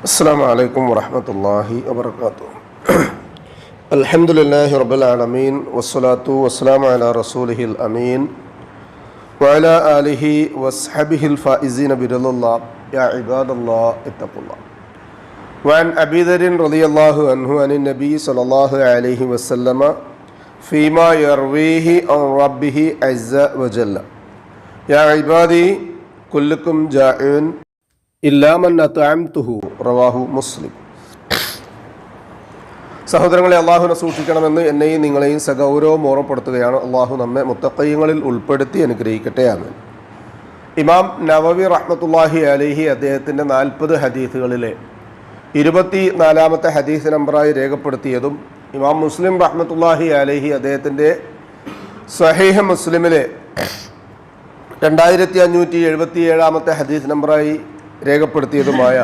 السلام عليكم ورحمة الله وبركاته. الحمد لله رب العالمين والصلاة والسلام على رسوله الأمين وعلى آله وصحبه الفائزين برضا الله يا عباد الله اتقوا الله. وعن أبي ذر رضي الله عنه عن النبي صلى الله عليه وسلم فيما يرويه عن ربه عز وجل يا عبادي كلكم جائعون ഇല്ലാമൻ അത്അംതുഹു റവാഹു മുസ്ലിം. സഹോദരങ്ങളെ, അള്ളാഹുവിനെ സൂക്ഷിക്കണമെന്ന് എന്നെയും നിങ്ങളെയും സഗൗരവം ഓർമ്മപ്പെടുത്തുകയാണ്. അള്ളാഹു നമ്മെ മുത്തഖീങ്ങളിൽ ഉൾപ്പെടുത്തി അനുഗ്രഹിക്കട്ടെ. ആമീൻ. ഇമാം നവവി റഹ്മത്തുള്ളാഹി അലൈഹി അദ്ദേഹത്തിൻ്റെ 40 ഹദീസുകളിലെ 24ാമത്തെ ഹദീസ് നമ്പറായി രേഖപ്പെടുത്തിയതും ഇമാം മുസ്ലിം റഹ്മത്തുള്ളാഹി അലൈഹി അദ്ദേഹത്തിൻ്റെ സ്വഹീഹ് മുസ്ലിമിലെ 2577ാമത്തെ ഹദീസ് നമ്പറായി രേഖപ്പെടുത്തിയതുമായ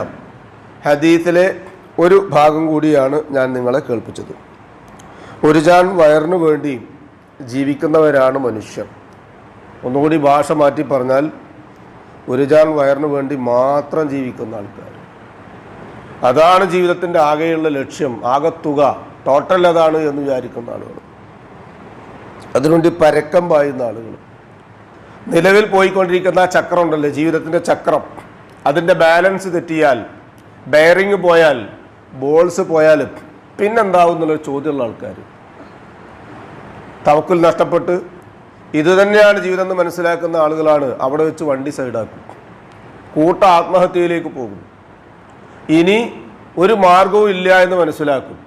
ഹദീസിലെ ഒരു ഭാഗം കൂടിയാണ് ഞാൻ നിങ്ങളെ കേൾപ്പിച്ചത്. ഒരു ജാൻ വയറിനു വേണ്ടി ജീവിക്കുന്നവരാണ് മനുഷ്യർ. ഒന്നുകൂടി ഭാഷ മാറ്റി പറഞ്ഞാൽ, ഒരു ജാൻ വയറിനു വേണ്ടി മാത്രം ജീവിക്കുന്ന ആൾക്കാർ. അതാണ് ജീവിതത്തിൻ്റെ ആകെയുള്ള ലക്ഷ്യം, ആകത്തുക, ടോട്ടൽ അതാണ് എന്ന് വിചാരിക്കുന്ന ആളുകൾ, അതിനുവേണ്ടി പരക്കം പായുന്ന ആളുകൾ. നിലവിൽ പോയിക്കൊണ്ടിരിക്കുന്ന ചക്രം ഉണ്ടല്ലോ, ജീവിതത്തിൻ്റെ ചക്രം, അതിൻ്റെ ബാലൻസ് തെറ്റിയാൽ, ബെയറിങ് പോയാൽ, ബോൾസ് പോയാൽ പിന്നെന്താവും എന്നുള്ളൊരു ചോദ്യമുള്ള ആൾക്കാർ. തവക്കുൽ നഷ്ടപ്പെട്ട് ഇത് തന്നെയാണ് ജീവിതം എന്ന് മനസ്സിലാക്കുന്ന ആളുകളാണ് അവിടെ വെച്ച് വണ്ടി സൈഡാക്കും, കൂട്ട ആത്മഹത്യയിലേക്ക് പോകും. ഇനി ഒരു മാർഗവും ഇല്ല എന്ന് മനസ്സിലാക്കും.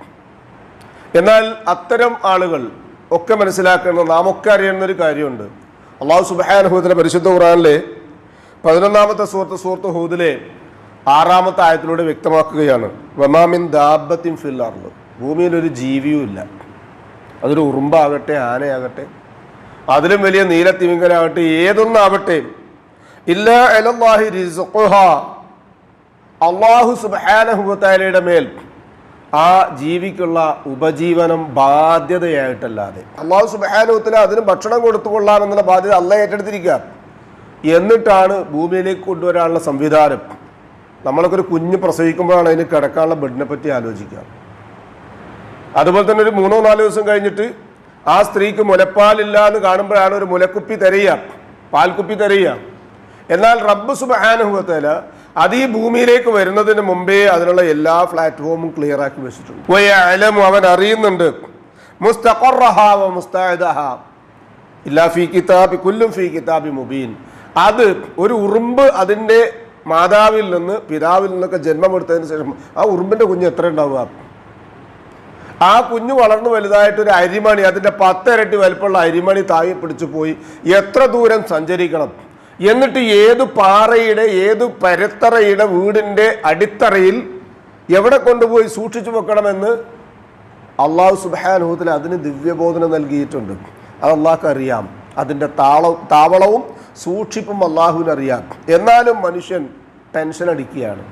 എന്നാൽ അത്തരം ആളുകൾ ഒക്കെ മനസ്സിലാക്കേണ്ടത്, നാം ഒക്കെ അറിയുന്നൊരു കാര്യമുണ്ട്. അല്ലാഹു സുബ്ഹാനഹു വ തആല പരിശുദ്ധ ഖുർആനിലെ 11ാമത്തെ സൂറത്ത് ഹൂദിലെ 6ാമത്തെ ആയത്തിലൂടെ വ്യക്തമാക്കുകയാണ്, വമാ മിൻ ദാബത്തിൻ ഫിൽ അർള്, ഭൂമിയിൽ ഒരു ജീവിയും ഇല്ല. അതൊരു ഉറുമ്പാകട്ടെ, ആനയാകട്ടെ, അതിലും വലിയ നീലത്തിമിംഗലാകട്ടെ, ഏതൊന്നാവട്ടെ, ഇല്ലാ അലല്ലാഹി റിസ്ഖുഹാ, അല്ലാഹു സുബ്ഹാനഹു വ തആലയുടെ മേൽ ആ ജീവിക്കുള്ള ഉപജീവനം ബാധ്യതയായിട്ടല്ലാതെ, അല്ലാഹു സുബ്ഹാനഹു വ തആല അതിന് ഭക്ഷണം കൊടുത്തുകൊള്ളാമെന്നുള്ള ബാധ്യത അല്ലാഹ് ഏറ്റെടുത്തിരിക്കുക. എന്നിട്ടാണ് ഭൂമിയിലേക്ക് കൊണ്ടുവരാനുള്ള സംവിധാനം. നമ്മളൊക്കെ ഒരു കുഞ്ഞ് പ്രസവിക്കുമ്പോഴാണ് അതിന് കിടക്കാനുള്ള ബെഡിനെ പറ്റി ആലോചിക്കുക. അതുപോലെ തന്നെ ഒരു 3-4 ദിവസം കഴിഞ്ഞിട്ട് ആ സ്ത്രീക്ക് മുലപ്പാലില്ല എന്ന് കാണുമ്പോഴാണ് ഒരു മുലക്കുപ്പി തരിക, പാൽക്കുപ്പി തരിക. എന്നാൽ റബ്ബ് സുബ്ഹാനഹു വ തആല അത് ഈ ഭൂമിയിലേക്ക് വരുന്നതിന് മുമ്പേ അതിനുള്ള എല്ലാ പ്ലാറ്റ്ഫോമും ക്ലിയർ ആക്കി വെച്ചിട്ടുണ്ട്. വയഅലമു, അവൻ അറിയുന്നുണ്ട്, മുസ്തഖറഹാ വ മുസ്തഅദഹാ ഇല്ലാ ഫീ കിതാബി കുല്ലും ഫീ കിതാബി മുബീൻ. അത് ഒരു ഉറുമ്പ് അതിൻ്റെ മാതാവിൽ നിന്ന്, പിതാവിൽ നിന്നൊക്കെ ജന്മമെടുത്തതിന് ശേഷം ആ ഉറുമ്പിൻ്റെ കുഞ്ഞ് എത്ര ഉണ്ടാവുക? ആ കുഞ്ഞ് വളർന്നു വലുതായിട്ട് ഒരു അരിമണി, അതിൻ്റെ 10 ഇരട്ടി വലുപ്പമുള്ള അരിമണി താങ്ങി പിടിച്ചു പോയി എത്ര ദൂരം സഞ്ചരിക്കണം? എന്നിട്ട് ഏത് പാറയുടെ, ഏത് പരത്തറയുടെ വീടിൻ്റെ അടിത്തറയിൽ എവിടെ കൊണ്ടുപോയി സൂക്ഷിച്ചു വെക്കണമെന്ന് അല്ലാഹു സുബ്ഹാനഹു വ തആല അതിന് ദിവ്യബോധന നൽകിയിട്ടുണ്ട്. അത് അല്ലാഹുക്ക് അറിയാം. അതിൻ്റെ താവളവും സൂക്ഷിപ്പും അല്ലാഹുവിനറിയാം. എന്നാലും മനുഷ്യൻ ടെൻഷൻ അടിക്കുകയാണ്.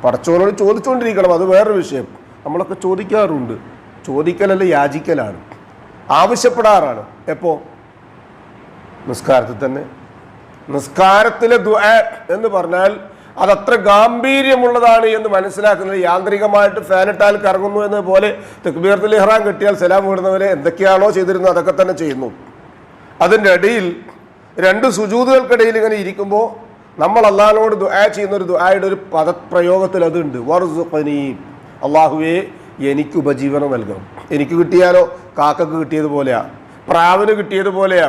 പടച്ചവനോട് ചോദിച്ചുകൊണ്ടിരിക്കണം, അത് വേറൊരു വിഷയം. നമ്മളൊക്കെ ചോദിക്കാറുണ്ട്. ചോദിക്കലല്ല, യാചിക്കലാണ്, ആവശ്യപ്പെടാറാണ്. എപ്പോൾ? നിസ്കാരത്തിൽ തന്നെ. നിസ്കാരത്തിലെ ദുആ എന്ന് പറഞ്ഞാൽ അതത്ര ഗാംഭീര്യമുള്ളതാണ് എന്ന് മനസ്സിലാക്കുന്നത്. യാന്ത്രികമായിട്ട് ഫാനിട്ടാൽ കറങ്ങുന്നു എന്ന പോലെ തക്ബീറത്തുൽ ഇഹ്റാം കെട്ടിയാൽ സലാം വീടുന്നവരെ എന്തൊക്കെയാണോ ചെയ്തിരുന്നത് അതൊക്കെ തന്നെ ചെയ്യുന്നു. അതിൻ്റെ ഇടയിൽ 2 സുജൂദുകൾക്കിടയിൽ ഇങ്ങനെ ഇരിക്കുമ്പോൾ നമ്മൾ അല്ലാഹുവോട് ദുആ ചെയ്യുന്ന ഒരു ദുആയുടെ ഒരു പദപ്രയോഗത്തിൽ അതുണ്ട്, വർസുഖ്നി, അല്ലാഹുവേ എനിക്ക് ഉപജീവനം നൽകണം. എനിക്ക് കിട്ടിയാലോ കാക്കക്ക് കിട്ടിയതുപോലെയാ, പ്രാവിന് കിട്ടിയതുപോലെയാ,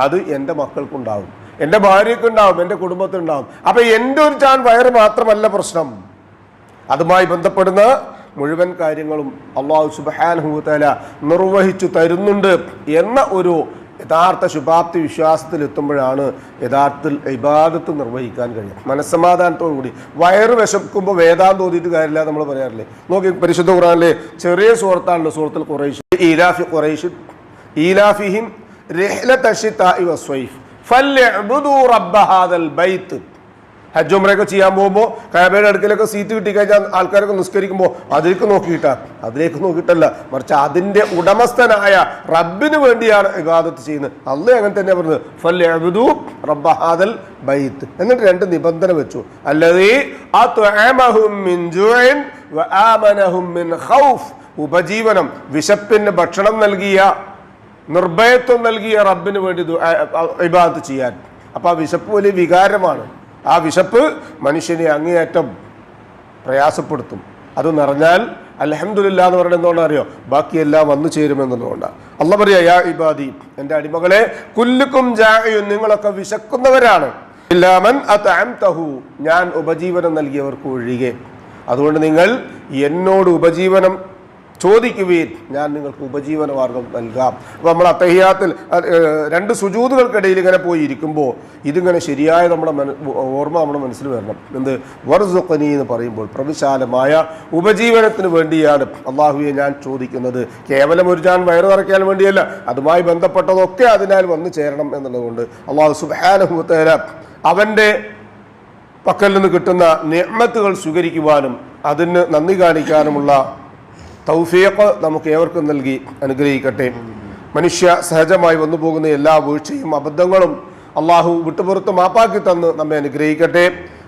അത് എൻ്റെ മക്കൾക്കുണ്ടാവും, എൻ്റെ ഭാര്യയ്ക്കുണ്ടാവും, എൻ്റെ കുടുംബത്തിനുണ്ടാവും. അപ്പം എൻ്റെ ഒരു ചാൻ വയറ് മാത്രമല്ല പ്രശ്നം, അതുമായി ബന്ധപ്പെടുന്ന മുഴുവൻ കാര്യങ്ങളും അല്ലാഹു സുബ്ഹാനഹു വ തആല നിർവഹിച്ചു തരുന്നുണ്ട് എന്ന ഒരു യഥാർത്ഥ ശുഭാപ്തി വിശ്വാസത്തിൽ എത്തുമ്പോഴാണ് യഥാർത്ഥത്തിൽ ഇബാദത്ത് നിർവഹിക്കാൻ കഴിയും. മനസ്സമാധാനത്തോടു കൂടി. വയറ് വിശക്കുമ്പോൾ വേദാന്തം ഓതിയിട്ട് കാര്യമില്ല നമ്മൾ പറയാറില്ലേ? നോക്കി, പരിശുദ്ധ ഖുർആനിലെ ചെറിയ സൂറത്താണല്ലോ സൂറത്തുൽ ഖുറൈശ്. ഈലാഫി ഖുറൈശ് ഈലാഫിഹിം റിഹ്ലത ശിതാഇ വസ്വൈഫ് ഫൽയഅ്ബുദൂ റബ്ബ ഹാദൽ ബൈത്ത്. ഹജ്ജ് ഉംറയൊക്കെ ചെയ്യാൻ പോകുമ്പോൾ കഅബയുടെ അടുക്കലൊക്കെ സീറ്റ് കിട്ടിക്കഴിഞ്ഞാൽ ആൾക്കാരൊക്കെ നിസ്കരിക്കുമ്പോൾ അതിലേക്ക് നോക്കിയിട്ടല്ല, മറിച്ച് അതിന്റെ ഉടമസ്ഥനായ റബ്ബിന് വേണ്ടിയാണ് ഇബാദത്ത് ചെയ്യുന്നത്. അള്ളാഹ് അങ്ങനെ തന്നെ പറഞ്ഞത് ഫൽയഅ്ബുദു റബ്ബ ഹാദൽ ബൈത്ത്. എന്നിട്ട് 2 നിബന്ധന വെച്ചു. അല്ലദീ അത്അമഹും മിൻ ജുഇൻ വആമനഹും മിൻ ഖൗഫ്. ഉപജീവനം, വിശപ്പിന് ഭക്ഷണം നൽകിയ, നിർഭയത്വം നൽകിയ റബ്ബിന് വേണ്ടി ഇബാദത്ത് ചെയ്യാൻ. അപ്പൊ ആ വിശപ്പ് വലിയ വികാരമാണ്. ആ വിശപ്പ് മനുഷ്യനെ അങ്ങേയറ്റം പ്രയാസപ്പെടുത്തും. അത് നിറഞ്ഞാൽ അൽഹംദുലില്ലാ എന്ന് പറയുന്നത് എന്തുകൊണ്ടാണ് അറിയോ? ബാക്കിയെല്ലാം വന്നു ചേരുമെന്നുള്ളതുകൊണ്ടാണ്. അള്ളാഹ് പറയാ, യാ ഇബാദി, എൻ്റെ അടിമകളെ, കുല്ലുക്കും ജാഇഉൻ, നിങ്ങളൊക്കെ വിശക്കുന്നവരാണ്, ഇല്ലാ മൻ അത്അംതഹു, ഞാൻ ഉപജീവനം നൽകിയവർക്ക് ഒഴികെ. അതുകൊണ്ട് നിങ്ങൾ എന്നോട് ഉപജീവനം ചോദിക്കുവീൻ, ഞാൻ നിങ്ങൾക്ക് ഉപജീവന മാർഗം നൽകാം. അപ്പോൾ നമ്മൾ അത്തഹിയാത്തിൽ 2 സുജൂദുകൾക്കിടയിൽ ഇങ്ങനെ പോയി ഇരിക്കുമ്പോൾ ഇതിങ്ങനെ ശരിയായ നമ്മുടെ ഓർമ്മ നമ്മുടെ മനസ്സിൽ വരണം. എന്ത്? വർസുഖനി എന്ന് പറയുമ്പോൾ പ്രവിശാലമായ ഉപജീവനത്തിന് വേണ്ടിയാണ് അള്ളാഹുവെ ഞാൻ ചോദിക്കുന്നത്. കേവലം ഒരു ജാൻ വയറ് നിറയ്ക്കാൻ വേണ്ടിയല്ല, അതുമായി ബന്ധപ്പെട്ടതൊക്കെ അതിനാൽ വന്നു ചേരണം എന്നുള്ളതുകൊണ്ട് അള്ളാഹു സുബ്ഹാനഹു വ തആല അവൻ്റെ പക്കൽ നിന്ന് കിട്ടുന്ന നിഅ്മത്തുകൾ സ്വീകരിക്കുവാനും അതിന് നന്ദി കാണിക്കാനുമുള്ള തൗഫീഖ് നമുക്ക് ഏവർക്കും നൽകി അനുഗ്രഹിക്കട്ടെ. മനുഷ്യ സഹജമായി വന്നു പോകുന്ന എല്ലാ വീഴ്ചയും അബദ്ധങ്ങളും അള്ളാഹു വിട്ടുപുറത്ത് മാപ്പാക്കി തന്ന് നമ്മെ അനുഗ്രഹിക്കട്ടെ.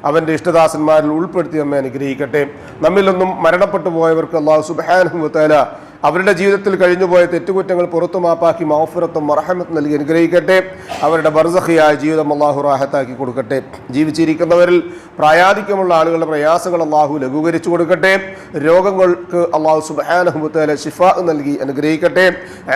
അവൻ്റെ ഇഷ്ടദാസന്മാരിൽ ഉൾപ്പെടുത്തി നമ്മെ അനുഗ്രഹിക്കട്ടെ. നമ്മിൽ നിന്നും മരണപ്പെട്ടു പോയവർക്ക് അള്ളാഹു സുബ്ഹാനഹു വ തആല അവരുടെ ജീവിതത്തിൽ കഴിഞ്ഞുപോയ തെറ്റുകുറ്റങ്ങൾ പുറത്തു മാപ്പാക്കി മഗ്ഫിറത്തും മർഹമത്തും നൽകി അനുഗ്രഹിക്കട്ടെ. അവരുടെ ബർസഖിയായ ജീവിതം അള്ളാഹു റാഹത്താക്കി കൊടുക്കട്ടെ. ജീവിച്ചിരിക്കുന്നവരിൽ പ്രായാധിക്യമുള്ള ആളുകളുടെ പ്രയാസങ്ങൾ അള്ളാഹു ലഘൂകരിച്ചു കൊടുക്കട്ടെ. രോഗങ്ങൾക്ക് അള്ളാഹു സുബ്ഹാനഹു വ തആല ശിഫാ നൽകി അനുഗ്രഹിക്കട്ടെ.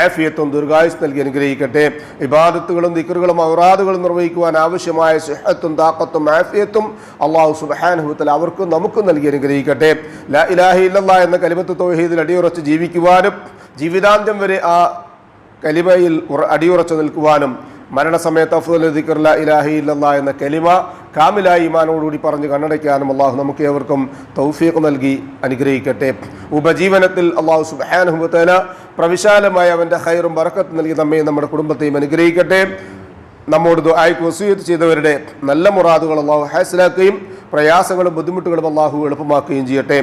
ആഫിയത്തും ദീർഘായുസ് നൽകി അനുഗ്രഹിക്കട്ടെ. ഇബാദത്തുകളും ദിക്റുകളും ഔറാദുകളും നിർവഹിക്കുവാൻ ആവശ്യമായ സിഹത്തും താഖത്തും ആഫിയത്തും അള്ളാഹു സുബ്ഹാനഹു വ തആല അവർക്കും നമുക്കും നൽകി അനുഗ്രഹിക്കട്ടെ. ലാ ഇലാഹ ഇല്ലല്ലാഹ് എന്ന കലിമത്ത് തൗഹീദിൽ അടിയുറച്ച് ജീവിക്കുവാനും ജീവിതാന്ത്യം വരെ ആ കലിമയിൽ അടിയുറച്ചു നിൽക്കുവാനും മരണസമയത്ത് അഫ്ദലുൽ ദിക്ർ ലാ ഇലാഹ ഇല്ലല്ലാഹ് എന്ന കലിമ കാമിലായ ഈമാനോടുകൂടി പറഞ്ഞ് കണ്ണടയ്ക്കാനും അള്ളാഹു നമുക്ക് ഏവർക്കും തൗഫീഖ് നൽകി അനുഗ്രഹിക്കട്ടെ. ഉപജീവനത്തിൽ അള്ളാഹു സുബ്ഹാനഹു വ തആല പ്രവിശാലമായ അവൻ്റെ ഖൈറും ബറക്കത്തും നൽകി നമ്മയും നമ്മുടെ കുടുംബത്തെയും അനുഗ്രഹിക്കട്ടെ. നമ്മോട് ദുആയ്ക്ക് വസിയത്ത് ചെയ്തവരുടെ നല്ല മുറാദുകൾ അള്ളാഹു ഹാസിലാക്കുകയും പ്രയാസങ്ങളും ബുദ്ധിമുട്ടുകളും അള്ളാഹു എളുപ്പമാക്കുകയും ചെയ്യട്ടെ.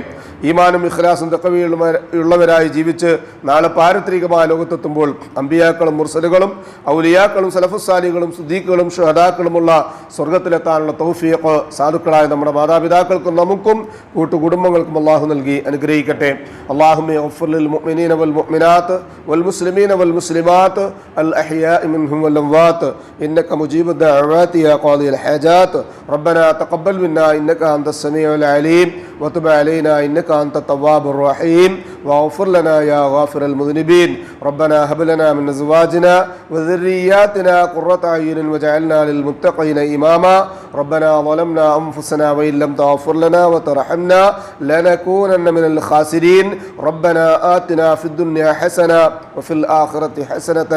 ഈമാനും ഇഖ്ലാസും തഖ്വയുള്ളവരായി ജീവിച്ച് നാളെ പാരത്രികമായ ലോകത്തെത്തുമ്പോൾ അമ്പിയാക്കളും മുർസലുകളും ഔലിയാക്കളും സലഫുസ്സാലികളും സുദ്ദീഖുകളും ഷുഹദാക്കളുമുള്ള സ്വർഗത്തിലെത്താനുള്ള തൗഫീഖ് സാധുക്കളായ നമ്മുടെ മാതാപിതാക്കൾക്കും നമുക്കും കൂട്ടുകുടുംബങ്ങൾക്കും അള്ളാഹു നൽകി അനുഗ്രഹിക്കട്ടെ. അല്ലാഹുമ്മ ഗ്ഫിർ ലിൽ മുഅ്മിനീന വൽ മുഅ്മിനാത്ത് വൽ മുസ്ലിമീന വൽ മുസ്ലിമാത്ത് അൽ അഹ്യാഇ മിൻഹും വൽ അംവാത്ത് ഇന്നക മുജീബുദ് ദഅവാതി യാ ഖാദിയൽ ഹാജാത്ത് റബ്ബനാ തഖബ്ബൽ മിന്നാ إنك أنت السميع العليم وتب علينا إنك أنت التواب الرحيم واغفر لنا يا غافر المذنبين ربنا هب لنا من أزواجنا وذرياتنا قرة أعين واجعلنا للمتقين إماما ربنا ظلمنا أنفسنا وإن لم تغفر لنا وترحمنا لنكونن من الخاسرين ربنا آتنا في الدنيا حسنة وفي الآخرة حسنة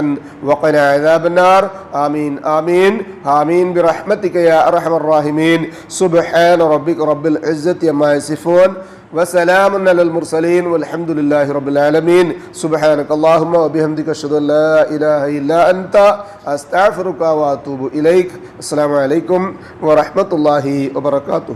وقنا عذاب النار آمين آمين آمين برحمتك يا أرحم الراحمين سبحان ربك رب العزة عما يصفون وسلام على المرسلين والحمد لله رب العالمين سبحانك اللهم وبحمدك أشهد أن لا إله إلا أنت أستغفرك وأتوب إليك السلام عليكم ورحمة الله وبركاته.